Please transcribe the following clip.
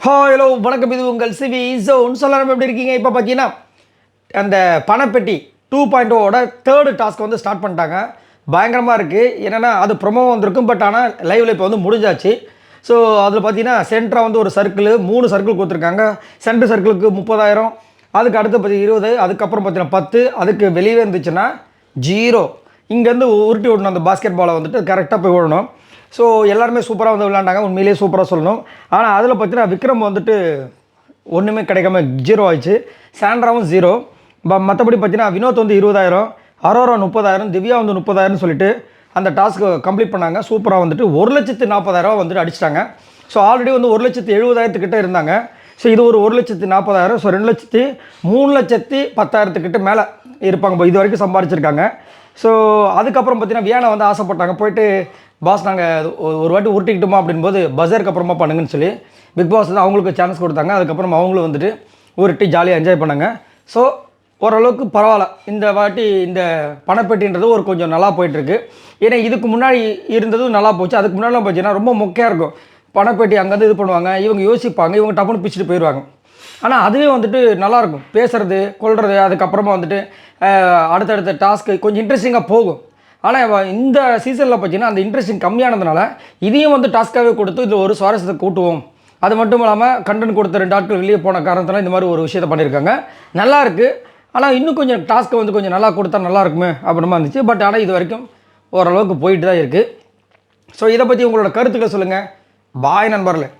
Hello வணக்கம், இது உங்கள் சிவி ஜோன். சொல்லலாம் எப்படி இருக்கீங்க? இப்போ பார்த்தீங்கன்னா அந்த பணப்பெட்டி 2.0ஓட தேர்டு டாஸ்க் வந்து ஸ்டார்ட் பண்ணிட்டாங்க. பயங்கரமாக இருக்குது. என்னென்னா அது ப்ரொமோ வந்திருக்கும், பட் ஆனால் லைவில் இப்போ வந்து முடிஞ்சாச்சு. ஸோ அதில் பார்த்தீங்கன்னா சென்டராக வந்து ஒரு சர்க்கிள் 3 சர்க்கிள் கொடுத்துருக்காங்க. சென்டர் சர்க்கிளுக்கு 30,000, அதுக்கு அடுத்து பார்த்தீங்கன்னா 20, அதுக்கப்புறம் பார்த்தீங்கன்னா 10, அதுக்கு வெளியே இருந்துச்சுன்னா 0. இங்கேருந்து உருட்டி விடணும், அந்த பாஸ்கெட் பாலை வந்துட்டு கரெக்டாக போய் விடணும். ஸோ எல்லாருமே சூப்பராக வந்து விளையாண்டாங்க, உண்மையிலேயே சூப்பராக சொல்லணும். ஆனால் அதில் பார்த்தீங்கன்னா விக்ரம் வந்துட்டு ஒன்றுமே கிடைக்காம 0 ஆயிடுச்சு. சாண்ட்ராவும் 0. மற்றபடி பார்த்தீங்கன்னா வினோத் வந்து 20,000, அரோரா 30,000, திவ்யா வந்து 30,000 சொல்லிட்டு அந்த டாஸ்க்கு கம்ப்ளீட் பண்ணாங்க. சூப்பராக வந்துட்டு 1,40,000 வந்துட்டு அடிச்சிட்டாங்க. ஸோ ஆல்ரெடி வந்து 1,70,000 கிட்ட இருந்தாங்க. ஸோ இது ஒரு 1,40,000. ஸோ 2,00,000, 3,10,000 மேலே இருப்பாங்க, இது வரைக்கும் சம்பாரிச்சிருக்காங்க. ஸோ அதுக்கப்புறம் பார்த்தீங்கன்னா வியானா வந்து ஆசைப்பட்டாங்க, போயிட்டு பாஸ் நாங்கள் ஒரு வாட்டி உருட்டிக்கிட்டோமா அப்படின்போது பஸருக்கு அப்புறமா பண்ணுங்கன்னு சொல்லி பிக் பாஸ் வந்து அவங்களுக்கு சான்ஸ் கொடுத்தாங்க. அதுக்கப்புறம் அவங்களும் வந்துட்டு உருட்டி ஜாலியாக என்ஜாய் பண்ணாங்க. ஸோ ஓரளவுக்கு பரவாயில்ல. இந்த வாட்டி இந்த பணப்பெட்டின்றது ஒரு கொஞ்சம் நல்லா போயிட்டுருக்கு. ஏன்னா இதுக்கு முன்னாடி இருந்ததும் நல்லா போச்சு. அதுக்கு முன்னாடிலாம் போச்சுன்னா ரொம்ப மொக்கையாக இருக்கும். பணப்பெட்டி அங்கேருந்து இது பண்ணுவாங்க, இவங்க யோசிப்பாங்க, இவங்க டப்புன்னு பிச்சுட்டு போயிடுவாங்க. ஆனால் அதுவே வந்துட்டு நல்லாயிருக்கும், பேசுகிறது கொள்வது. அதுக்கப்புறமா வந்துட்டு அடுத்தடுத்த டாஸ்க்கு கொஞ்சம் இன்ட்ரெஸ்டிங்காக போகும். ஆனால் இந்த சீசனில் பார்த்தீங்கன்னா அந்த இன்ட்ரெஸ்டிங் கம்மியானதுனால இதையும் வந்து டாஸ்க்காகவே கொடுத்து இதில் ஒரு சுவாரஸ்யத்தை கூட்டுவோம். அது மட்டும் இல்லாமல் கண்டென்ட் கொடுத்த 2 ஆட்கள் வெளியே போன காரணத்தினால இந்த மாதிரி ஒரு விஷயத்தை பண்ணியிருக்காங்க. நல்லாயிருக்கு. ஆனால் இன்னும் கொஞ்சம் டாஸ்க்கை வந்து கொஞ்சம் நல்லா கொடுத்தா நல்லா இருக்குமே அப்படிமா இருந்துச்சு. பட் ஆனால் இது வரைக்கும் ஓரளவுக்கு போயிட்டு தான் இருக்குது. ஸோ இதை பற்றி உங்களோட கருத்துக்களை சொல்லுங்கள். பாய் நண்பர்களே.